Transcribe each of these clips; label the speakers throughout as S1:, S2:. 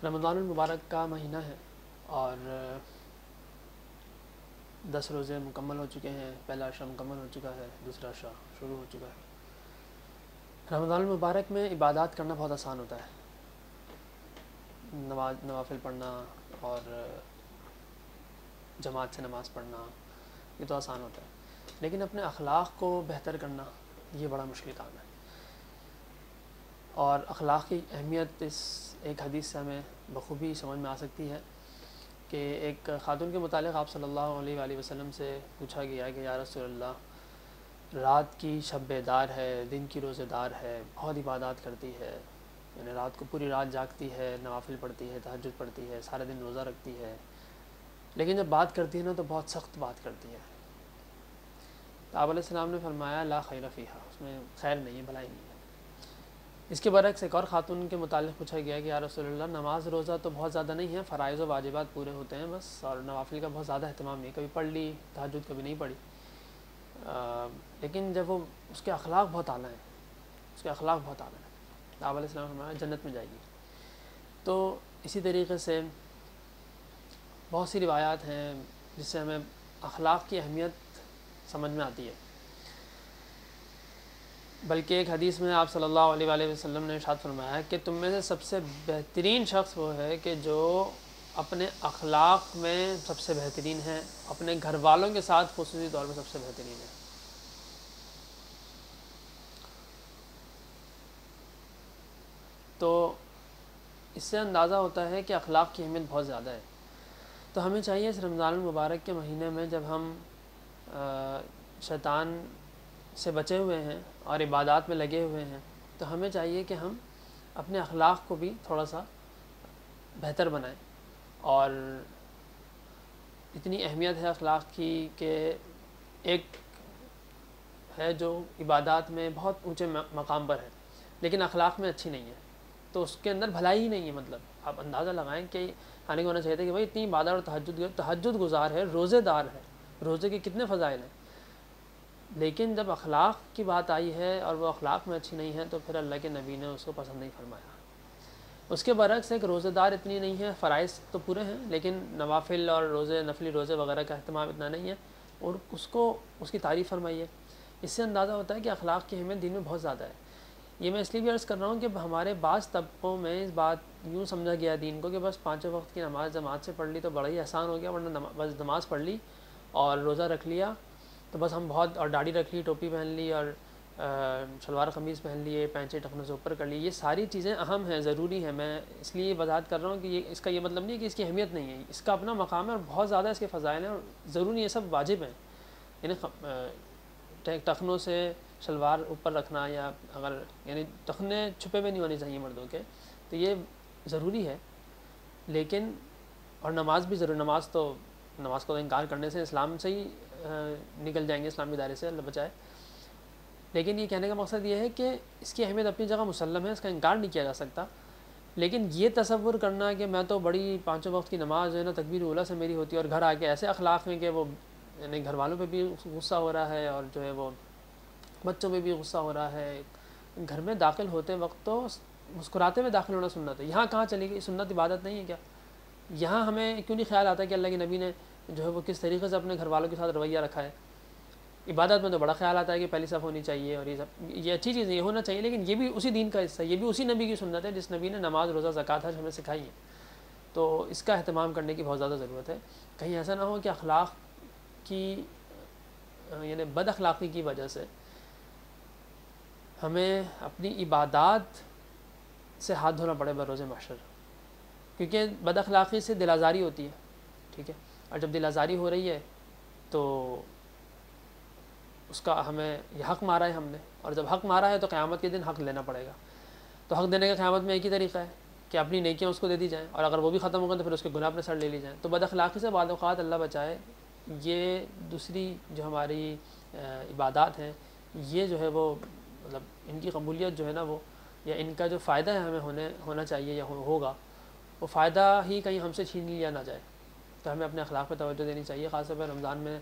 S1: رمضان المبارک کا مہینہ ہے اور 10 روزے مکمل ہو چکے ہیں. پہلا عشرہ مکمل ہو چکا ہے, دوسرا عشرہ شروع ہو چکا ہے. رمضان المبارک میں عبادات کرنا بہت آسان ہوتا ہے. نوافل پڑھنا اور جماعت سے نماز پڑھنا یہ تو آسان ہوتا ہے, لیکن اپنے اخلاق کو بہتر کرنا یہ بڑا مشکل کام ہے. اور اخلاق کی اہمیت اس ایک حدیث سے ہمیں بخوبی سمجھ میں آ سکتی ہے کہ ایک خاتون کے متعلق آپ صلی اللہ علیہ وآلہ وسلم سے پوچھا گیا کہ یا رسول اللہ, رات کی شب بیدار ہے, دن کی روزے دار ہے, بہت عبادات کرتی ہے, یعنی رات کو پوری رات جاگتی ہے, نوافل پڑھتی ہے, تہجد پڑھتی ہے, سارے دن روزہ رکھتی ہے, لیکن جب بات کرتی ہے نا تو بہت سخت بات کرتی ہے. تو آپ علیہ السلام نے فرمایا لا خیر فیہا, اس میں خیر نہیں ہے, بھلائی نہیں ہے. اس کے برعکس ایک اور خاتون کے متعلق پوچھا گیا کہ یا رسول اللہ, نماز روزہ تو بہت زیادہ نہیں ہے, فرائض و واجبات پورے ہوتے ہیں بس, اور نوافل کا بہت زیادہ اہتمام نہیں, کبھی پڑھ لی تہجد کبھی نہیں پڑھی, لیکن جب وہ اس کے اخلاق بہت اعلیٰ ہیں, اس کے اخلاق بہت اعلیٰ ہیں, آپ علیہ السلام نے فرمایا جنت میں جائے گی. تو اسی طریقے سے بہت سی روایات ہیں جس سے ہمیں اخلاق کی اہمیت سمجھ میں آتی ہے. بلکہ ایک حدیث میں آپ صلی اللہ علیہ وآلہ وسلم نے ارشاد فرمایا کہ تم میں سے سب سے بہترین شخص وہ ہے کہ جو اپنے اخلاق میں سب سے بہترین ہے, اپنے گھر والوں کے ساتھ خصوصی طور پر سب سے بہترین ہے. تو اس سے اندازہ ہوتا ہے کہ اخلاق کی اہمیت بہت زیادہ ہے. تو ہمیں چاہیے اس رمضان المبارک کے مہینے میں جب ہم شیطان سے بچے ہوئے ہیں اور عبادات میں لگے ہوئے ہیں, تو ہمیں چاہیے کہ ہم اپنے اخلاق کو بھی تھوڑا سا بہتر بنائیں. اور اتنی اہمیت ہے اخلاق کی کہ ایک ہے جو عبادات میں بہت اونچے مقام پر ہے لیکن اخلاق میں اچھی نہیں ہے, تو اس کے اندر بھلائی ہی نہیں ہے. مطلب آپ اندازہ لگائیں کہ آنے کو ہونا چاہیے تھا کہ بھائی اتنی عبادت اور تہجد گزار ہے, روزے دار ہے, روزے کے کتنے فضائل ہیں, لیکن جب اخلاق کی بات آئی ہے اور وہ اخلاق میں اچھی نہیں ہے تو پھر اللہ کے نبی نے اس کو پسند نہیں فرمایا. اس کے برعکس ایک روزے دار اتنی نہیں ہے, فرائض تو پورے ہیں لیکن نوافل اور نفلی روزے وغیرہ کا اہتمام اتنا نہیں ہے, اور اس کی تعریف فرمائیے. اس سے اندازہ ہوتا ہے کہ اخلاق کی اہمیت دین میں بہت زیادہ ہے. یہ میں اس لیے بھی عرض کر رہا ہوں کہ ہمارے بعض طبقوں میں اس بات یوں سمجھا گیا دین کو کہ بس 5 وقت کی نماز جماعت سے پڑھ لی تو بڑا ہی آسان ہو گیا, ورنہ بس نماز پڑھ لی اور روزہ رکھ لیا تو بس ہم بہت, اور داڑھی رکھ لی, ٹوپی پہن لی اور شلوار قمیض پہن لیے, پینچے ٹخنوں سے اوپر کر لی, یہ ساری چیزیں اہم ہیں, ضروری ہیں. میں اس لیے وضاحت کر رہا ہوں کہ اس کا یہ مطلب نہیں ہے کہ اس کی اہمیت نہیں ہے, اس کا اپنا مقام ہے اور بہت زیادہ اس کے فضائل ہیں اور ضروری یہ سب واجب ہیں. یعنی ٹخنوں سے شلوار اوپر رکھنا, یا اگر یعنی ٹخنے چھپے ہوئے نہیں ہونے چاہیے مردوں کے, تو یہ ضروری ہے. لیکن اور نماز بھی ضروری, نماز کو انکار کرنے سے اسلام سے ہی نکل جائیں گے, اسلامی دائرے سے, اللہ بچائے. لیکن یہ کہنے کا مقصد یہ ہے کہ اس کی اہمیت اپنی جگہ مسلم ہے, اس کا انکار نہیں کیا جا سکتا. لیکن یہ تصور کرنا کہ میں تو بڑی 5 وقت کی نماز جو ہے نا تکبیر اولیٰ سے میری ہوتی ہے, اور گھر آ کے ایسے اخلاق میں کہ وہ یعنی گھر والوں پہ بھی غصہ ہو رہا ہے اور جو ہے وہ بچوں پہ بھی غصہ ہو رہا ہے, گھر میں داخل ہوتے وقت تو مسکراتے ہوئے داخل ہونا سنت ہے. یہاں کہاں چلی گئی سنت؟ عبادت نہیں ہے کیا؟ یہاں ہمیں کیوں نہیں خیال آتا کہ اللہ کے نبی نے جو ہے وہ کس طریقے سے اپنے گھر والوں کے ساتھ رویہ رکھا ہے؟ عبادت میں تو بڑا خیال آتا ہے کہ پہلی صف ہونی چاہیے اور یہ اچھی چیز ہے, یہ ہونا چاہیے, لیکن یہ بھی اسی دین کا حصہ ہے, یہ بھی اسی نبی کی سنت ہے جس نبی نے نماز, روزہ, زکوٰۃ, حج ہمیں سکھائی ہے. تو اس کا اہتمام کرنے کی بہت زیادہ ضرورت ہے. کہیں ایسا نہ ہو کہ اخلاق کی یعنی بد اخلاقی کی وجہ سے ہمیں اپنی عبادات سے ہاتھ دھونا پڑے بروز محشر, کیونکہ بد اخلاقی سے دل آزاری ہوتی ہے. ٹھیک ہے, اور جب دل آزاری ہو رہی ہے تو اس کا ہمیں یہ حق مارا ہے ہم نے, اور جب حق مارا ہے تو قیامت کے دن حق لینا پڑے گا. تو حق دینے کا قیامت میں ایک ہی طریقہ ہے کہ اپنی نیکیاں اس کو دے دی جائیں, اور اگر وہ بھی ختم ہو گئے تو پھر اس کے گناہ اپنے سر لے لی جائیں. تو بد اخلاقی سے بعض اوقات اللہ بچائے, یہ دوسری جو ہماری عبادات ہیں یہ جو ہے وہ مطلب ان کی قبولیت جو ہے نا وہ, یا ان کا جو فائدہ ہے ہمیں ہونا چاہیے یا ہوگا, وہ فائدہ ہی کہیں ہم سے چھین لیا نہ جائے. تو ہمیں اپنے اخلاق پہ توجہ دینی چاہیے, خاص طور پہ رمضان میں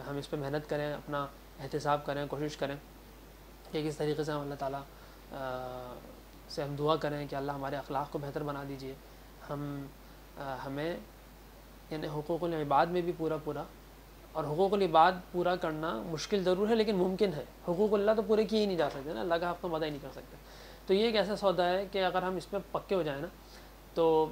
S1: ہم اس پہ محنت کریں, اپنا احتساب کریں, کوشش کریں کہ کس طریقے سے ہم اللہ تعالیٰ سے ہم دعا کریں کہ اللہ ہمارے اخلاق کو بہتر بنا دیجیے, ہمیں یعنی حقوق العباد میں بھی پورا اور حقوق العباد پورا کرنا مشکل ضرور ہے لیکن ممکن ہے. حقوق اللہ تو پورے کیے ہی نہیں جا سکتے نا, اللہ کا حق تو ادا ہی نہیں کر سکتے. تو یہ ایک ایسا سودا ہے کہ اگر ہم اس میں پکے ہو جائیں نا تو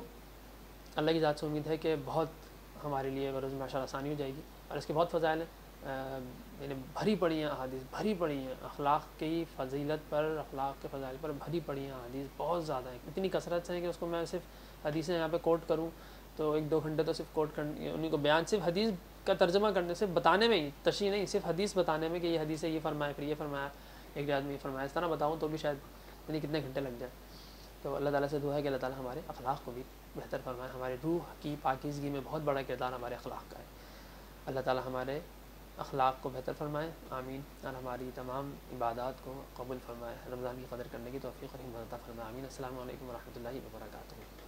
S1: اللہ کی ذات سے امید ہے کہ بہت ہمارے لیے بروز معاشر آسانی ہو جائے گی. اور اس کے بہت فضائل ہیں, یعنی بھری پڑی ہیں احادیث, بھری پڑی ہیں اخلاق کی فضیلت پر, اخلاق کے فضائل پر بھری پڑی ہیں احادیث بہت زیادہ ہیں, اتنی کثرت سے ہیں کہ اس کو میں صرف حدیثیں یہاں پہ کوٹ کروں تو 1-2 گھنٹے تو صرف کوٹ کرنے, انہیں کو بیان صرف حدیث کا ترجمہ کرنے سے, بتانے میں ہی, تشریح نہیں, صرف حدیث بتانے میں کہ یہ حدیث ہے, یہ فرمایا, پھر یہ فرمایا, ایک رات میں یہ فرمایا, اس طرح بتاؤں تو بھی شاید یعنی کتنے گھنٹے لگ جائیں. تو اللہ تعالیٰ سے دعا ہے کہ اللہ تعالیٰ ہمارے اخلاق کو بھی بہتر فرمائے. ہمارے روح کی پاکیزگی میں بہت بڑا کردار ہمارے اخلاق کا ہے. اللہ تعالیٰ ہمارے اخلاق کو بہتر فرمائے, آمین. اور ہماری تمام عبادات کو قبول فرمائے, رمضان کی قدر کرنے کی توفیق اور ہمت عطا فرمائے, آمین. السلام علیکم ورحمۃ اللہ وبرکاتہ.